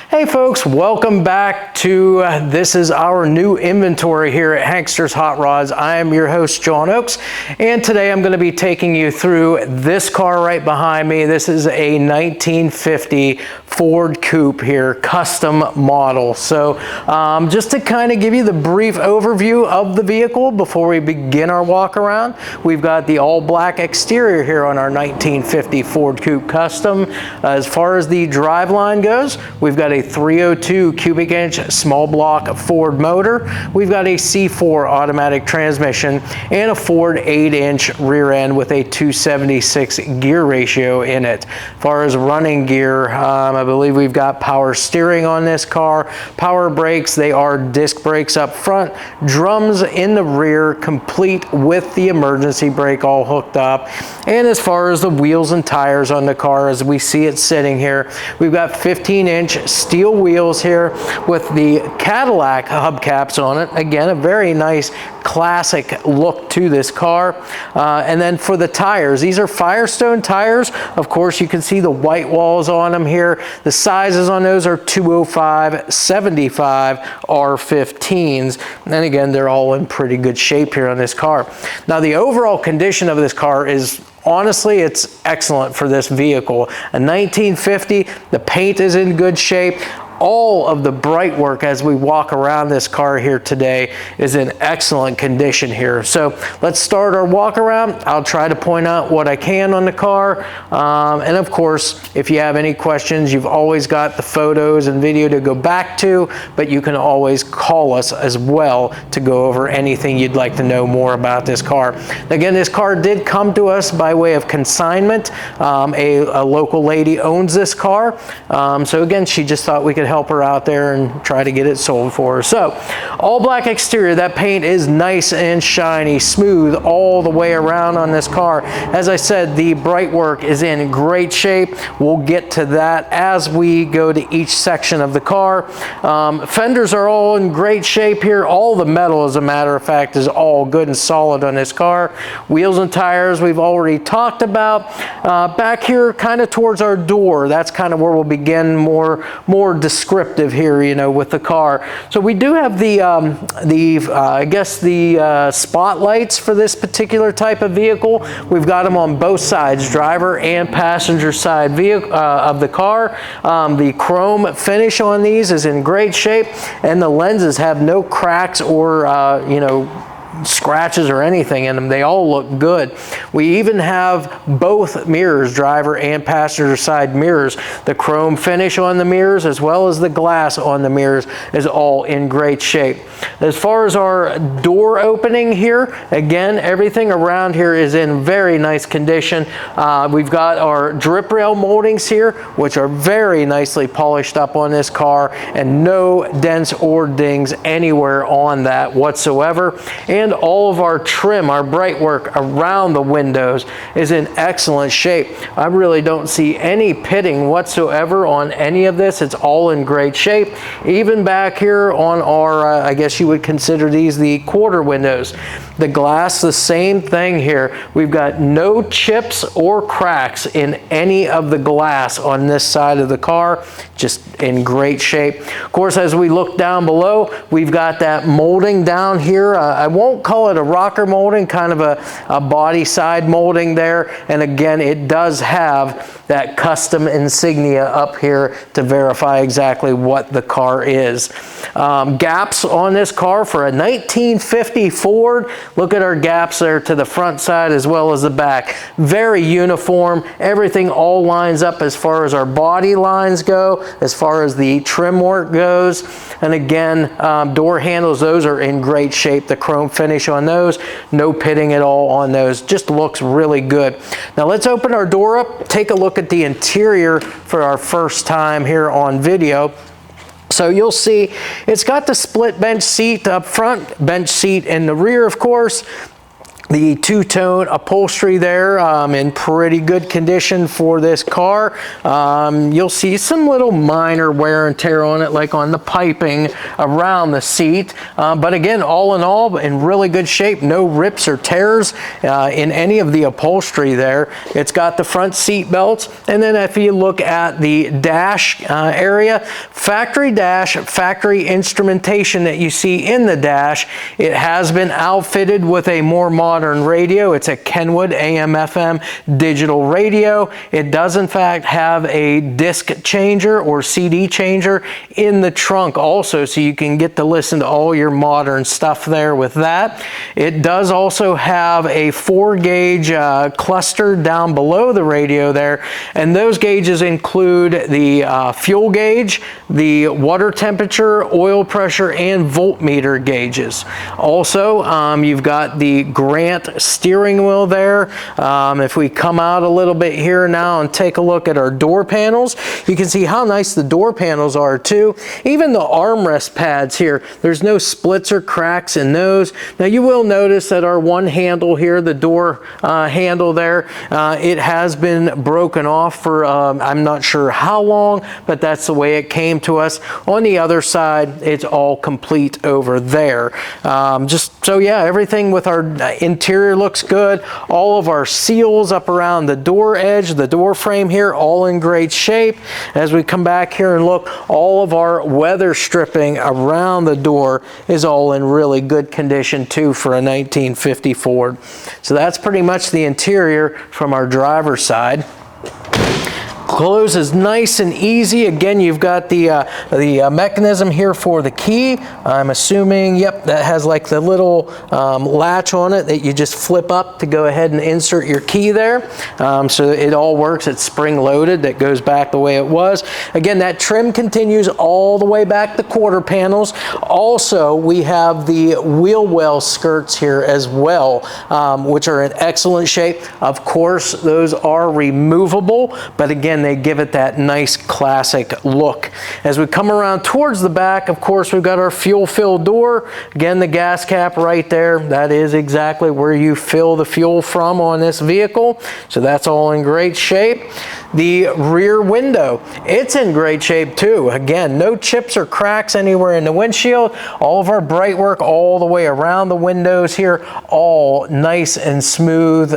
Hey folks, welcome back to this is our new inventory here at Hankster's Hot Rods. I am your host John Oakes, and today I'm going to be taking you through this car right behind me. This is a 1950 Ford Coupe here, custom model. So just to kind of give you the brief overview of the vehicle before we begin our walk around, we've got the all black exterior here on our 1950 Ford Coupe Custom. As far as the driveline goes, we've got a 302 cubic inch small block Ford motor. We've got a C4 automatic transmission and a Ford 8-inch rear end with a 276 gear ratio in it. As far as running gear, I believe we've got power steering on this car, power brakes. They are disc brakes up front, drums in the rear, complete with the emergency brake all hooked up. And as far as the wheels and tires on the car, as we see it sitting here, we've got 15-inch steel wheels here with the Cadillac hubcaps on it. Again, a very nice classic look to this car. And then for the tires, these are Firestone tires. Of course, you can see the white walls on them here. The sizes on those are 205, 75, R15s. And again, they're all in pretty good shape here on this car. Now, the overall condition of this car is honestly, it's excellent for this vehicle. A 1950, the paint is in good shape. All of the bright work as we walk around this car here today is in excellent condition here. So let's start our walk around. I'll try to point out what I can on the car. And of course, if you have any questions, you've always got the photos and video to go back to, but you can always call us as well to go over anything you'd like to know more about this car. Again, this car did come to us by way of consignment. A local lady owns this car. So again, she just thought we could help her out there and try to get it sold for her. So all black exterior, that paint is nice and shiny, smooth all the way around on this car. As I said, the bright work is in great shape. We'll get to that as we go to each section of the car. Fenders are all in great shape here. All the metal, as a matter of fact, is all good and solid on this car. Wheels and tires we've already talked about. Back here kind of towards our door, that's kind of where we'll begin more descriptive here, you know, with the car. So we do have the spotlights for this particular type of vehicle. We've got them on both sides, driver and passenger side vehicle of the car. The chrome finish on these is in great shape, and the lenses have no cracks or scratches or anything in them. They all look good. We even have both mirrors, driver and passenger side mirrors. The chrome finish on the mirrors as well as the glass on the mirrors is all in great shape. As far as our door opening here, again, everything around here is in very nice condition. We've got our drip rail moldings here, which are very nicely polished up on this car, and no dents or dings anywhere on that whatsoever. And all of our trim, our bright work around the windows is in excellent shape. I really don't see any pitting whatsoever on any of this. It's all in great shape. Even back here on our, I guess you would consider these the quarter windows. The glass, the same thing here. We've got no chips or cracks in any of the glass on this side of the car. Just in great shape. Of course, as we look down below, we've got that molding down here. I won't call it a rocker molding, kind of a body side molding there. And again, it does have that custom insignia up here to verify exactly what the car is. Gaps on this car for a 1950 Ford. Look at our gaps there to the front side as well as the back. Very uniform. Everything all lines up as far as our body lines go, as far as the trim work goes. And again, door handles, those are in great shape. The chrome finish on those, no pitting at all on those. Just looks really good. Now let's open our door up, take a look at the interior for our first time here on video. So you'll see it's got the split bench seat up front, bench seat in the rear, of course. The two-tone upholstery there in pretty good condition for this car. You'll see some little minor wear and tear on it, like on the piping around the seat. But again, all in all, in really good shape. No rips or tears in any of the upholstery there. It's got the front seat belts. And then if you look at the dash area, factory dash, factory instrumentation that you see in the dash, it has been outfitted with a more modern radio. It's a Kenwood AM/FM digital radio. It does in fact have a disc changer or CD changer in the trunk also, so you can get to listen to all your modern stuff there with that. It does also have a 4-gauge cluster down below the radio there, and those gauges include the fuel gauge, the water temperature, oil pressure, and voltmeter gauges. Also, you've got the Grant steering wheel there. If we come out a little bit here now and take a look at our door panels, you can see how nice the door panels are too. Even the armrest pads here, there's no splits or cracks in those. Now you will notice that our one handle here, the door handle there, it has been broken off for I'm not sure how long, but that's the way it came to us. On the other side, it's all complete over there. Just so yeah, everything with our interior looks good. All of our seals up around the door edge, the door frame here, all in great shape. As we come back here and look, all of our weather stripping around the door is all in really good condition too for a 1950 Ford. So that's pretty much the interior from our driver's side. Closes nice and easy. Again, you've got the mechanism here for the key. I'm assuming, yep, that has like the little latch on it that you just flip up to go ahead and insert your key there. So it all works. It's spring loaded. That goes back the way it was. Again, that trim continues all the way back to quarter panels. Also, we have the wheel well skirts here as well, which are in excellent shape. Of course, those are removable, but again, they give it that nice classic look. As we come around towards the back, of course, we've got our fuel fill door. Again, the gas cap right there. That is exactly where you fill the fuel from on this vehicle. So that's all in great shape. The rear window, it's in great shape too. Again, no chips or cracks anywhere in the windshield. All of our bright work all the way around the windows here, all nice and smooth,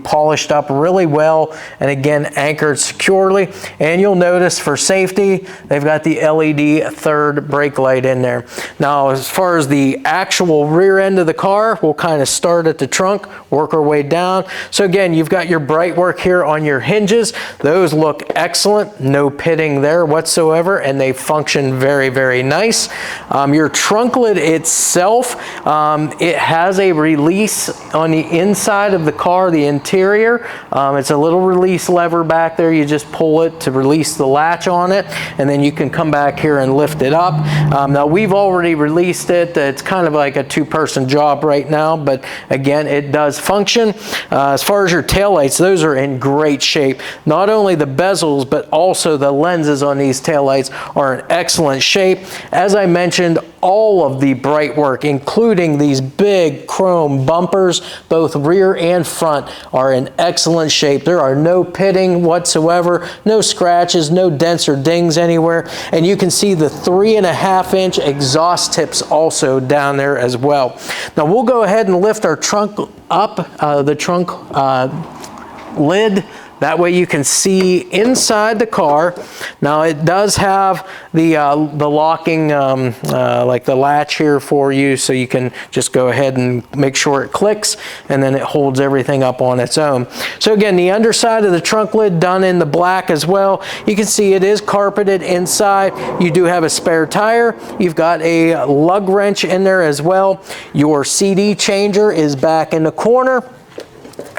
polished up really well, and again, anchored securely. And you'll notice for safety, they've got the LED third brake light in there. Now, as far as the actual rear end of the car, we'll kind of start at the trunk, work our way down. So again, you've got your bright work here on your hinges. Those look excellent, no pitting there whatsoever, and they function very, very nice. Your trunk lid itself, it has a release on the inside of the car, the interior. It's a little release lever back there. You just pull it to release the latch on it, and then you can come back here and lift it up. Now we've already released it. It's kind of like a two-person job right now, but again, it does function. As far as your taillights, those are in great shape. Not only the bezels, but also the lenses on these taillights are in excellent shape. As I mentioned, all of the bright work, including these big chrome bumpers, both rear and front, are in excellent shape. There are no pitting whatsoever, no scratches, no dents or dings anywhere. And you can see the 3.5-inch exhaust tips also down there as well. Now we'll go ahead and lift our trunk up, the trunk lid. That way you can see inside the car. Now it does have the locking, like the latch here for you, so you can just go ahead and make sure it clicks, and then it holds everything up on its own. So again, the underside of the trunk lid done in the black as well. You can see it is carpeted inside. You do have a spare tire. You've got a lug wrench in there as well. Your CD changer is back in the corner.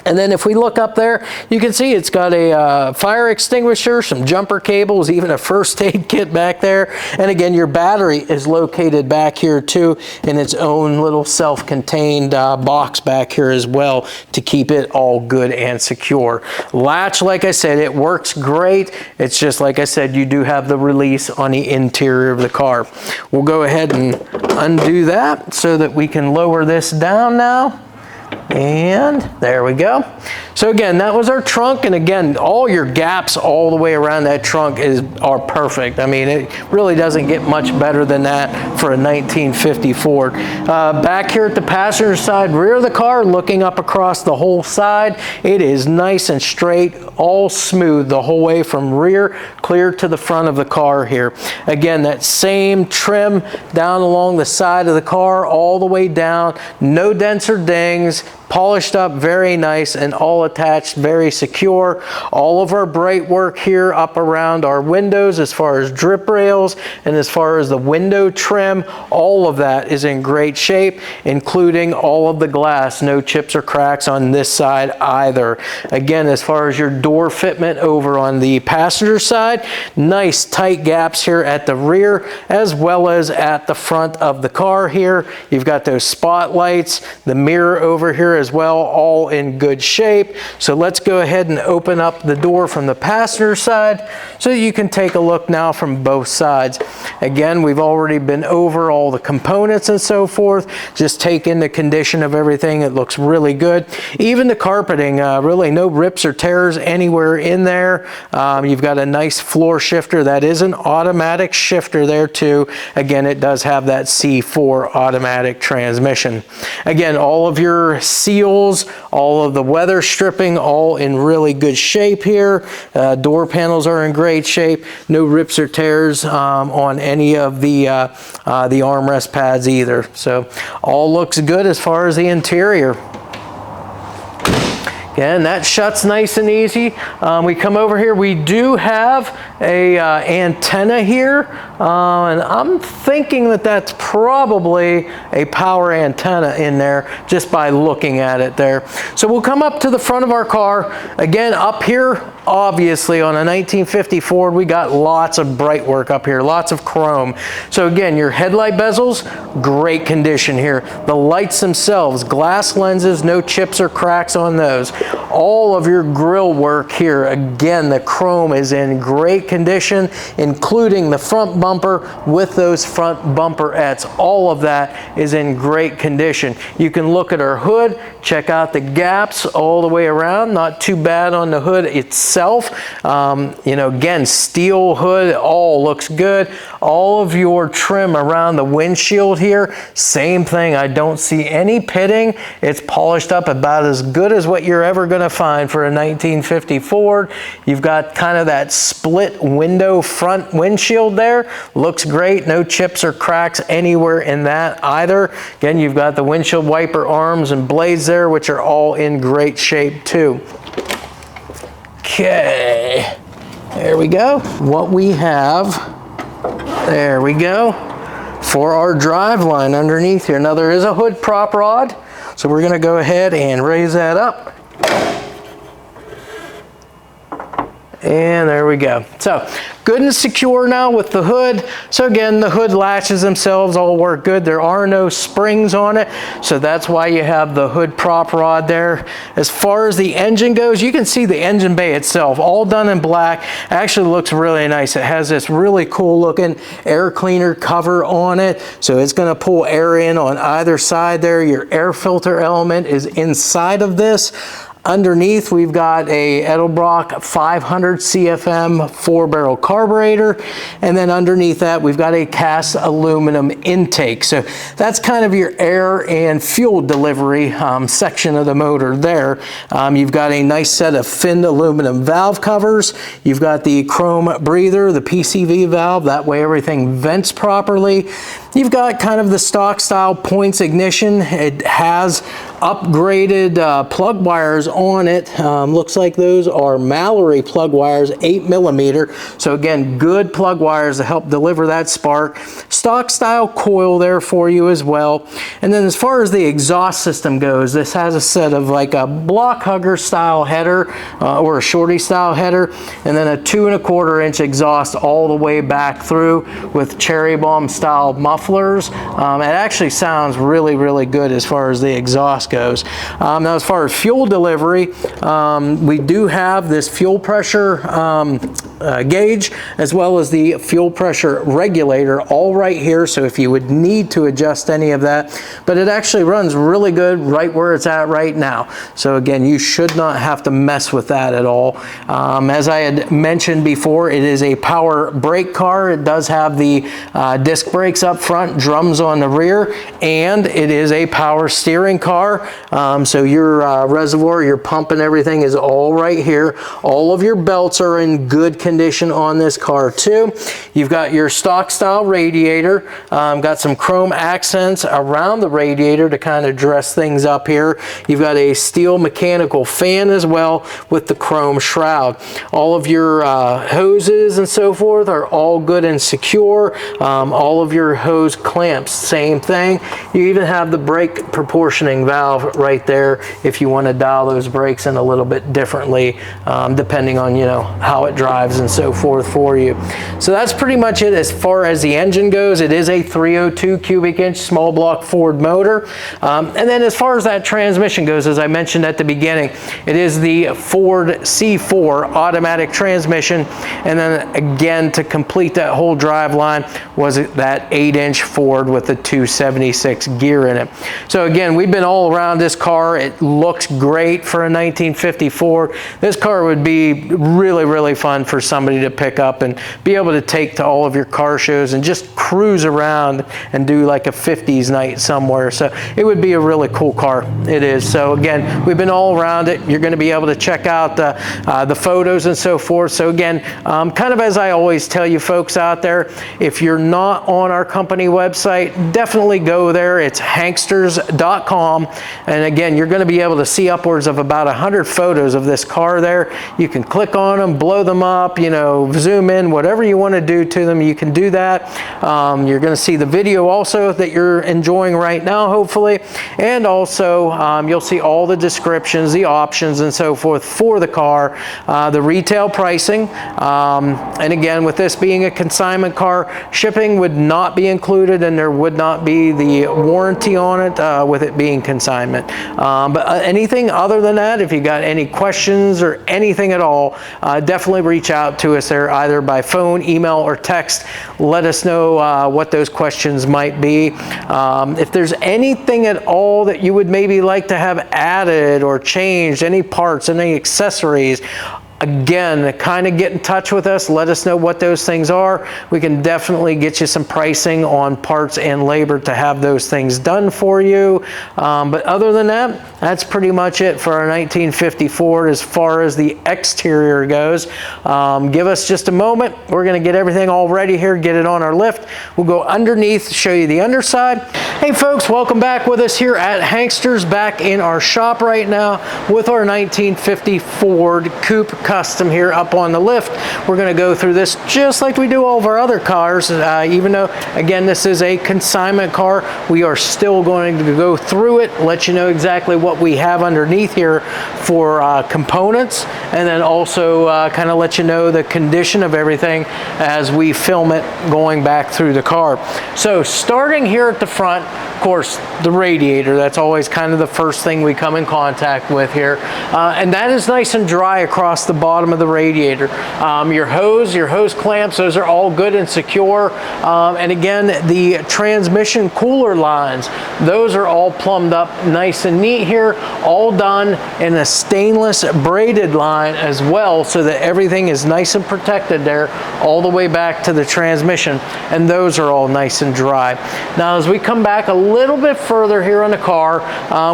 And then if we look up there, you can see it's got a fire extinguisher, some jumper cables, even a first aid kit back there. And again, your battery is located back here too in its own little self-contained box back here as well to keep it all good and secure. Latch, like I said, it works great. It's just like I said, you do have the release on the interior of the car. We'll go ahead and undo that so that we can lower this down now. And there we go. So again, that was our trunk, and again, all your gaps all the way around that trunk are perfect. I mean, it really doesn't get much better than that for a 1950 Ford. Back here at the passenger side, rear of the car, looking up across the whole side, it is nice and straight, all smooth the whole way from rear clear to the front of the car here. Again, that same trim down along the side of the car, all the way down, no dents or dings, polished up, very nice, and all attached, very secure. All of our bright work here up around our windows as far as drip rails and as far as the window trim, all of that is in great shape, including all of the glass. No chips or cracks on this side either. Again, as far as your door fitment over on the passenger side, nice tight gaps here at the rear as well as at the front of the car here. You've got those spotlights, the mirror over here as well, all in good shape. So let's go ahead and open up the door from the passenger side so you can take a look now from both sides. Again, we've already been over all the components and so forth. Just take in the condition of everything. It looks really good. Even the carpeting, really no rips or tears anywhere in there. You've got a nice floor shifter. That is an automatic shifter there too. Again, it does have that C4 automatic transmission. Again, all of your seals, all of the weather stripping, all in really good shape here. Door panels are in great shape. No rips or tears on any of the armrest pads either. So all looks good as far as the interior. Again, that shuts nice and easy. We come over here, we do have a antenna here, and I'm thinking that that's probably a power antenna in there just by looking at it there. So we'll come up to the front of our car. Again, up here, obviously on a 1950 Ford, we got lots of bright work up here, lots of chrome. So again, your headlight bezels, great condition here. The lights themselves, glass lenses, no chips or cracks on those. All of your grille work here, again, the chrome is in great condition, including the front bumper with those front bumperettes. All of that is in great condition. You can look at our hood, check out the gaps all the way around. Not too bad on the hood itself. You know, again, steel hood, all looks good. All of your trim around the windshield here, same thing. I don't see any pitting. It's polished up about as good as what you're ever going to find for a 1950 Ford. You've got kind of that split window front windshield there. Looks great. No chips or cracks anywhere in that either. Again, you've got the windshield wiper arms and blades there, which are all in great shape too. Okay, there we go. What we have, there we go, for our drive line underneath here. Now there is a hood prop rod, so we're going to go ahead and raise that up. And there we go. So good and secure now with the hood. So again, the hood latches themselves all work good. There are no springs on it, so that's why you have the hood prop rod there. As far as the engine goes, you can see the engine bay itself, all done in black. Actually looks really nice. It has this really cool looking air cleaner cover on it, so it's going to pull air in on either side there. Your air filter element is inside of this. Underneath, we've got a Edelbrock 500 CFM 4-barrel carburetor, and then underneath that, we've got a cast aluminum intake. So that's kind of your air and fuel delivery section of the motor there. You've got a nice set of finned aluminum valve covers. You've got the chrome breather, the PCV valve, that way everything vents properly. You've got kind of the stock style points ignition. It has upgraded plug wires on it. Looks like those are Mallory plug wires, 8mm. So again, good plug wires to help deliver that spark. Stock style coil there for you as well. And then as far as the exhaust system goes, this has a set of like a block hugger style header or a shorty style header, and then a 2 1/4 inch exhaust all the way back through with cherry bomb style mufflers. It actually sounds really, really good as far as the exhaust goes. Now as far as fuel delivery, we do have this fuel pressure gauge as well as the fuel pressure regulator all right here, so if you would need to adjust any of that, but it actually runs really good right where it's at right now. So again, you should not have to mess with that at all. As I had mentioned before, it is a power brake car. It does have the disc brakes up front, drums on the rear, and it is a power steering car. So your reservoir, your pump and everything is all right here. All of your belts are in good condition on this car too. You've got your stock style radiator, got some chrome accents around the radiator to kind of dress things up here. You've got a steel mechanical fan as well with the chrome shroud. All of your hoses and so forth are all good and secure. All of your hose clamps, same thing. You even have the brake proportioning valve right there if you want to dial those brakes in a little bit differently, depending on, you know, how it drives and so forth for you. So that's pretty much it as far as the engine goes. It is a 302 cubic inch small block Ford motor. And then as far as that transmission goes, as I mentioned at the beginning, it is the Ford C4 automatic transmission. And then again, to complete that whole drive line was that 8-inch Ford with the 276 gear in it. So again, we've been all around this car. It looks great for a 1954. This car would be really, really fun for somebody to pick up and be able to take to all of your car shows and just cruise around and do like a 50s night somewhere. So it would be a really cool car. It is. So again, we've been all around it. You're going to be able to check out the photos and so forth. So again, kind of as I always tell you folks out there, if you're not on our company website, definitely go there. It's hanksters.com. And again, you're going to be able to see upwards of about 100 photos of this car there. You can click on them, blow them up, you know, zoom in, whatever you want to do to them, you can do that. You're going to see the video also that you're enjoying right now, hopefully. And also, you'll see all the descriptions, the options, and so forth for the car, the retail pricing. And again, with this being a consignment car, shipping would not be included and there would not be the warranty on it with it being consignment. But anything other than that, if you got any questions or anything at all, definitely reach out to us there either by phone, email, or text. Let us know what those questions might be. If there's anything at all that you would maybe like to have added or changed, any parts, any accessories, again, kind of get in touch with us. Let us know what those things are. We can definitely get you some pricing on parts and labor to have those things done for you. But other than that, that's pretty much it for our 1950 Ford as far as the exterior goes. Give us just a moment. We're going to get everything all ready here, get it on our lift. We'll go underneath, show you the underside. Hey folks, welcome back with us here at Hanksters, back in our shop right now with our 1950 Ford Coupe Custom here up on the lift. We're going to go through this just like we do all of our other cars, even though again this is a consignment car. We are still going to go through it, let you know exactly what we have underneath here for components, and then also kind of let you know the condition of everything as we film it going back through the car. So starting here at the front, of course, the radiator, that's always kind of the first thing we come in contact with here. And that is nice and dry across the bottom of the radiator. Your hose clamps, those are all good and secure. And again, the transmission cooler lines, those are all plumbed up nice and neat here, all done in a stainless braided line as well, so that everything is nice and protected there all the way back to the transmission. And those are all nice and dry. Now, as we come back a little bit further here on the car,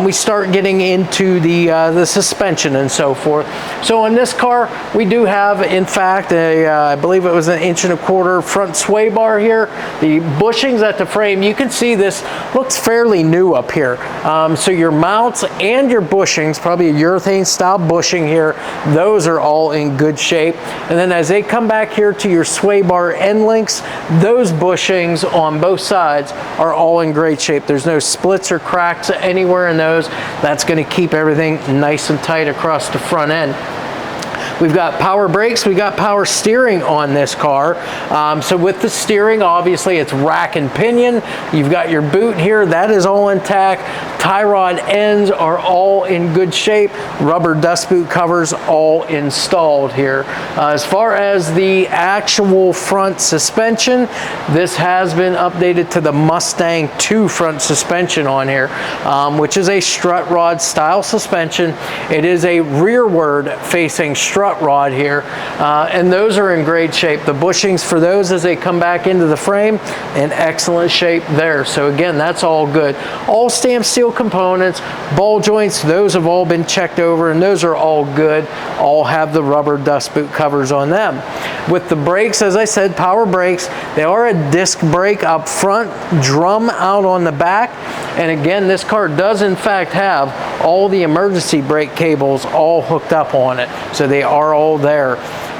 we start getting into the suspension and so forth. So on this car, we do have, in fact, I believe it was an 1.25 inch front sway bar here. The bushings at the frame, you can see this looks fairly new up here. So your mounts and your bushings, probably a urethane style bushing here, those are all in good shape. And then as they come back here to your sway bar end links, those bushings on both sides are all in great shape. There's no splits or cracks anywhere in those. That's going to keep everything nice and tight across the front end. We've got power brakes, we got power steering on this car. So with the steering, obviously it's rack and pinion. You've got your boot here, that is all intact. Tie rod ends are all in good shape. Rubber dust boot covers all installed here. As far as the actual front suspension, this has been updated to the Mustang 2 front suspension on here, which is a strut rod style suspension. It is a rearward facing strut rod here, and those are in great shape. The bushings for those as they come back into the frame, in excellent shape there. So again, that's all good. All stamped steel components, ball joints, those have all been checked over and those are all good. All have the rubber dust boot covers on them. With the brakes, as I said, power brakes, they are a disc brake up front, drum out on the back. And again, this car does in fact have all the emergency brake cables all hooked up on it. So they are all there.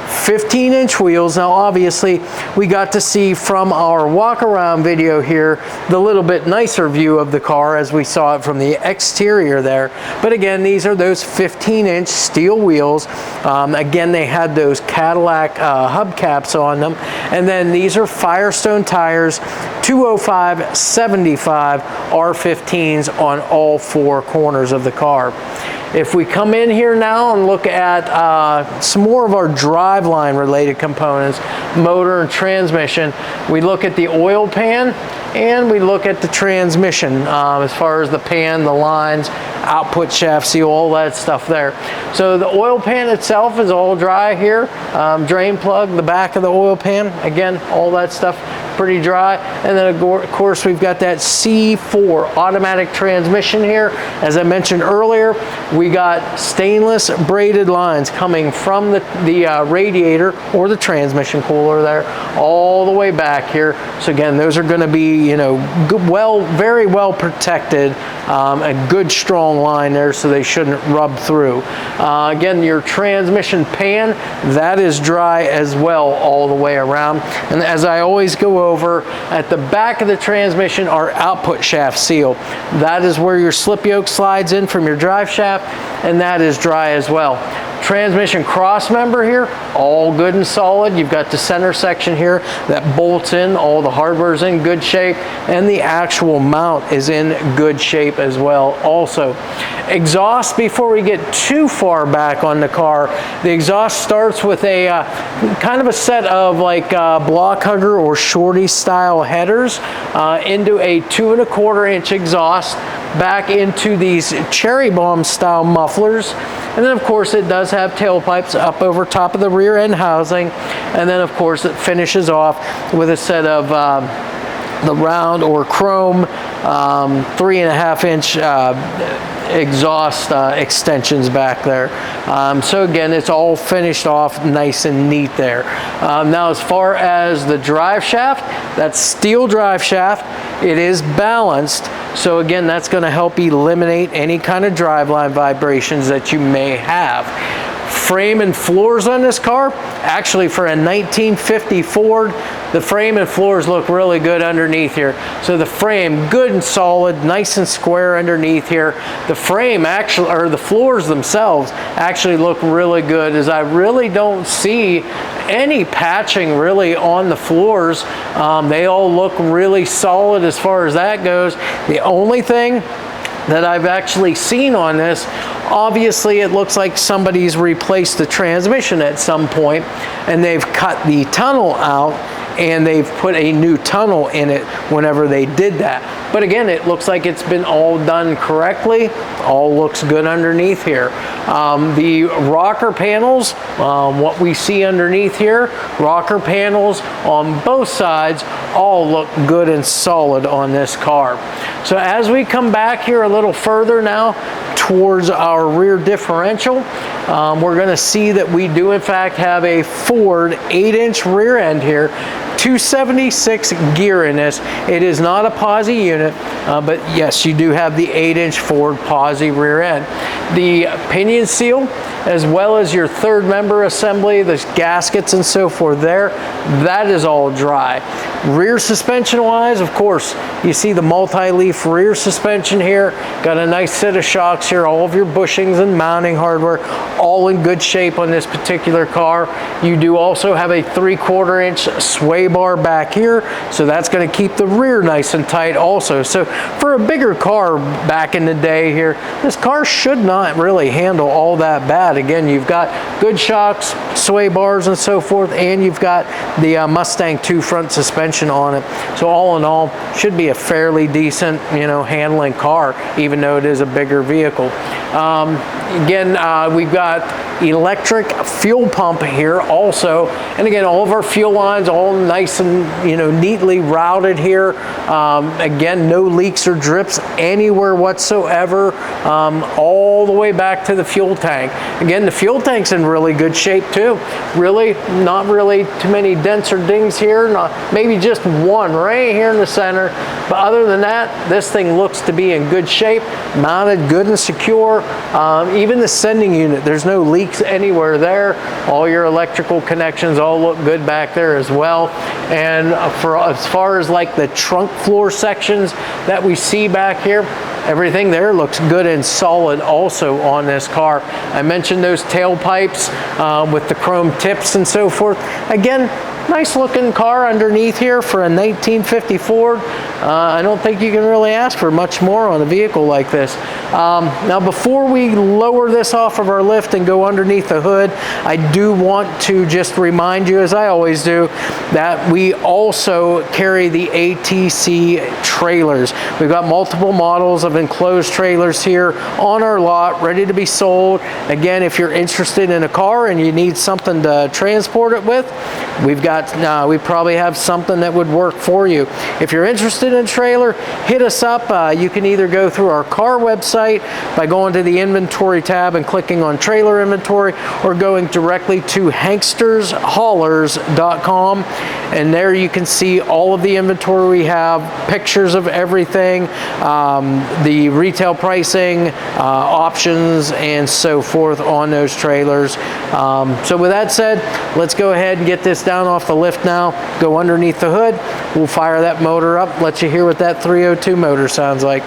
15-inch wheels. Now obviously we got to see from our walk around video here the little bit nicer view of the car as we saw it from the exterior there, but again, these are those 15-inch steel wheels. Again, they had those Cadillac hubcaps on them, and then these are Firestone tires, 205/75 R15s on all four corners of the car. If we come in here now and look at some more of our driveline related components, motor and transmission, we look at the oil pan and we look at the transmission as far as the pan, the lines, output shaft seal, all that stuff there. So the oil pan itself is all dry here. Drain plug, the back of the oil pan, again, all that stuff pretty dry. And then of course we've got that C4 automatic transmission here. As I mentioned earlier, we got stainless braided lines coming from the radiator or the transmission cooler there all the way back here. So again, those are going to be, you know, very well protected, a good strong line there, so they shouldn't rub through. Again, your transmission pan, that is dry as well all the way around. And as I always go over, at the back of the transmission, our output shaft seal. That is where your slip yoke slides in from your drive shaft, and that is dry as well. Transmission cross member here, all good and solid. You've got the center section here that bolts in, all the hardware's in good shape, and the actual mount is in good shape as well also. Exhaust, before we get too far back on the car, the exhaust starts with a kind of a set of like block hugger or shorty style headers into a 2 1/4 inch exhaust, back into these cherry bomb style mufflers. And then of course it does have tailpipes up over top of the rear end housing. And then of course it finishes off with a set of the round or chrome 3 1/2 inch exhaust extensions back there. So again, it's all finished off nice and neat there. Now as far as the drive shaft, that's steel drive shaft. It is balanced. So again, that's going to help eliminate any kind of driveline vibrations that you may have. Frame and floors on this car, actually for a 1950 Ford, the frame and floors look really good underneath here. So the frame, good and solid, nice and square underneath here. The frame actually, or the floors themselves actually look really good, as I really don't see any patching really on the floors. They all look really solid as far as that goes. The only thing that I've actually seen on this, obviously it looks like somebody's replaced the transmission at some point and they've cut the tunnel out and they've put a new tunnel in it whenever they did that. But again, it looks like it's been all done correctly. All looks good underneath here. The rocker panels, what we see underneath here, rocker panels on both sides, all look good and solid on this car. So as we come back here a little further now towards our rear differential, we're going to see that we do in fact have a Ford 8-inch rear end here, 276 gear in this. It is not a posi unit, but yes, you do have the 8-inch Ford posi rear end. The pinion seal, as well as your third member assembly, the gaskets and so forth there, that is all dry. Rear suspension wise, of course, you see the multi-leaf rear suspension here. Got a nice set of shocks here, all of your bushings and mounting hardware, all in good shape on this particular car. You do also have a 3/4 inch sway bar back here, so that's going to keep the rear nice and tight also. So for a bigger car back in the day here, this car should not really handle all that bad. Again, you've got good shocks, sway bars and so forth, and you've got the Mustang 2 front suspension on it. So all in all, should be a fairly decent, you know, handling car, even though it is a bigger vehicle. Again, we've got electric fuel pump here also, and again, all of our fuel lines all nice and, you know, neatly routed here. Again, no leaks or drips anywhere whatsoever, all the way back to the fuel tank. Again, the fuel tank's in really good shape too. Really, not really too many dents or dings here, maybe just one right here in the center, but other than that, this thing looks to be in good shape, mounted good and secure. Even the sending unit, there's no leaks anywhere there. All your electrical connections all look good back there as well. And for as far as like the trunk floor sections that we see back here, everything there looks good and solid also on this car. I mentioned those tailpipes with the chrome tips and so forth. Again, nice looking car underneath here for a 1950 Ford. I don't think you can really ask for much more on a vehicle like this. Now before we lower this off of our lift and go underneath the hood, I do want to just remind you, as I always do, that we also carry the ATC trailers. We've got multiple models of enclosed trailers here on our lot ready to be sold. Again, if you're interested in a car and you need something to transport it with, we've got we probably have something that would work for you. If you're interested in a trailer, hit us up. You can either go through our car website by going to the inventory tab and clicking on trailer inventory, or going directly to hankstershaulers.com, and there you can see all of the inventory we have, pictures of everything, the retail pricing, options, and so forth on those trailers. So with that said, let's go ahead and get this down off the lift now, go underneath the hood. We'll fire that motor up, let you hear what that 302 motor sounds like.